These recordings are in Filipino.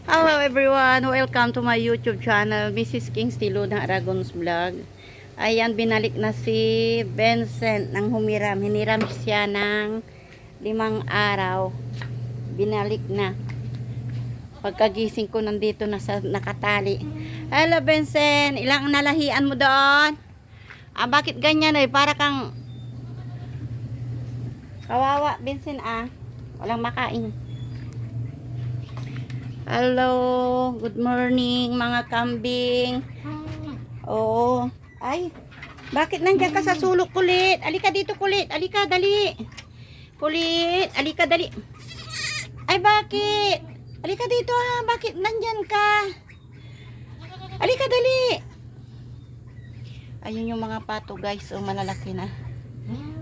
Hello everyone! Welcome to my YouTube channel, Mrs. Kingsley ng Aragon's Vlog. Ayan, binalik na si Vincent ng humiram. Hiniram siya ng 5 araw. Binalik na. Pagkagising ko nandito na sa nakatali. Hello Vincent! Ilang nalahian mo doon? Bakit ganyan eh? Para kang kawawa Vincent Walang makain. Hello, good morning mga kambing. Oo. Ay, bakit nandiyan ka sa sulok kulit? Alika dito kulit. Alika, dali. Kulit, alika dali. Ay, bakit? Alika dito Bakit nandiyan ka? Alika dali. Ayun yung mga pato guys. Malalaki na.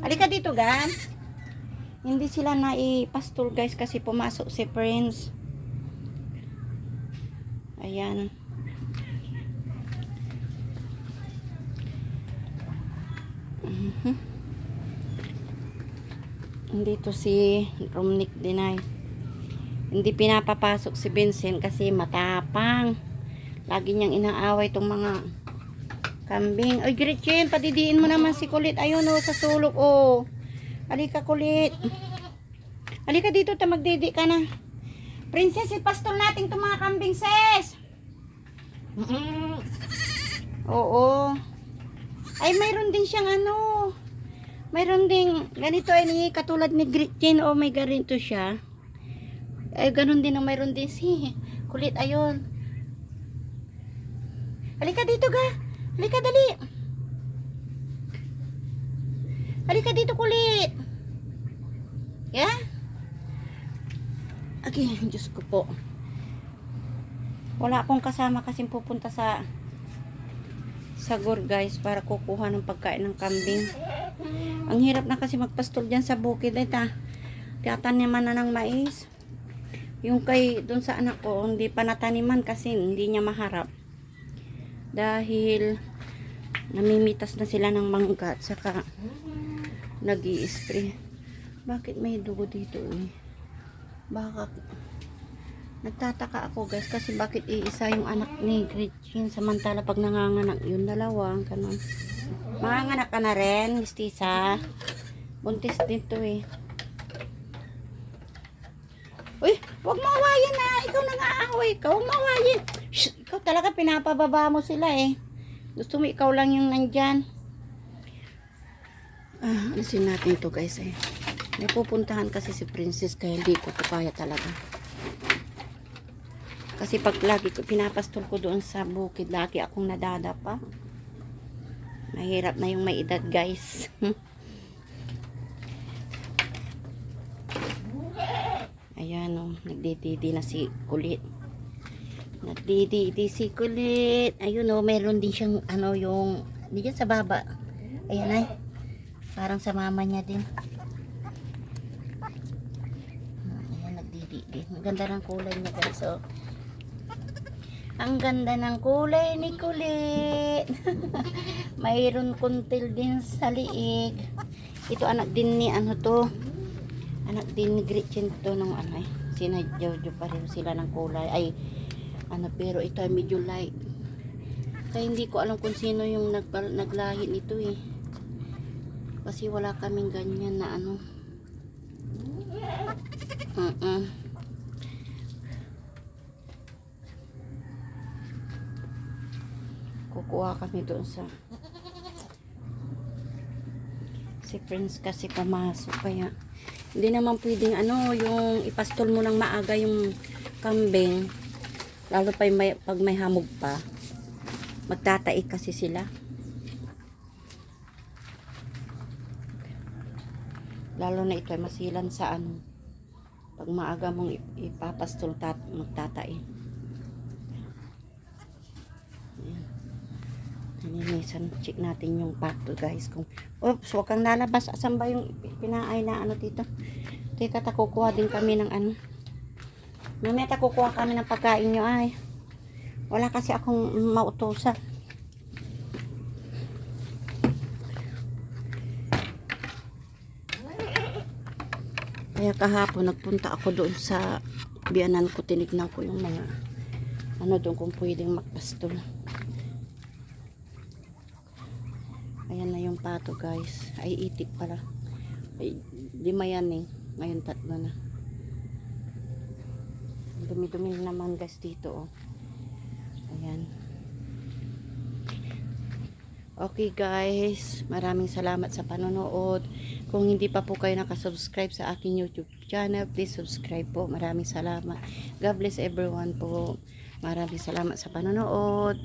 Alika dito gan. Hindi sila naipastol guys kasi pumasok si Prince. Ayan. Dito si Romnick Dinay. Hindi pinapapasok si Vincent kasi matapang. Lagi niyang inaaway itong mga kambing. Oy, Gretchen, padidiin mo naman si Kulit. Ayun sa sulok Alika Kulit. Alika dito, magdidi ka na. Princess, ipastol natin itong mga kambing, sis. Oo. Ay, mayroon din siyang mayroon din, ganito katulad ni Gretchen, may ganito siya. Ay, ganun din mayroon din si Kulit, ayun. Halika dito ga. Halika dali. Halika dito Kulit. Yeah? Okay, Diyos ko po. Wala akong kasama kasi pupunta sa Sagor guys para kukuha ng pagkain ng kambing. Ang hirap na kasi magpastol dyan sa bukid. Tiyataniman na ng mais. Yung doon sa anak ko, hindi pa nataniman kasi hindi niya maharap. Dahil namimitas na sila ng mangga at saka nag-i-spray. Bakit may dugo dito Bakit? Nagtataka ako guys kasi bakit iisa yung anak ni Gretchen samantala pag nanganganak yun dalawa ganun. Manganganak ka na rin mistisa. Buntis dito Uy, wag mo awayin ikaw nang-aaway ka, wag mo awayin. Shh, ikaw talaga pinapababa mo sila gusto mo ikaw lang yung nandyan. Alisin natin to guys may pupuntahan kasi si Princess kaya hindi ko kaya talaga. Kasi pag lagi ko pinapastol ko doon sa bukid, lagi akong nadadapa. Mahirap na yung may edad guys. Ayan nagdididi na si Kulit. Nagdididi si Kulit. Ayun meron din siyang yung diyan sa baba. Ayan parang sa mama niya din. Ang ganda ng kulay niya guys Ang ganda ng kulay ni Kulit. Mayroon kuntil din sa liig. Ito anak din ni anak din ni Gretchen to ng sina Jojo pareho sila ng kulay pero ito ay medyo light kaya hindi ko alam kung sino yung naglahi nito kasi wala kaming ganyan na kukuha kami doon sa si Prince kasi pumasok kaya hindi naman pwedeng yung ipastol mo ng maaga yung kambing lalo pa pag may hamog pa magtataik kasi sila lalo na ito ay masilan sa pag maaga mong ipapastol magtataik. Ninisan, check natin yung pato guys kung oops, huwag kang lalabas. Asan ba yung pinaay na dito? Teka, kukuha din kami ng mamaya kukuha kami ng pagkain nyo wala kasi akong mautusan. Kaya kahapon nagpunta ako doon sa biyanan ko, tinignan ko yung mga ano doon kung pwedeng magpastol. Ayan na yung pato guys. Ay itik pala. Ay, 5 yan eh. Ngayon 3 na. Dumi-dumi naman guys dito oh. Ayan. Okay guys, maraming salamat sa panonood. Kung hindi pa po kayo nakasubscribe sa aking YouTube channel, please subscribe po. Maraming salamat. God bless everyone po. Maraming salamat sa panonood.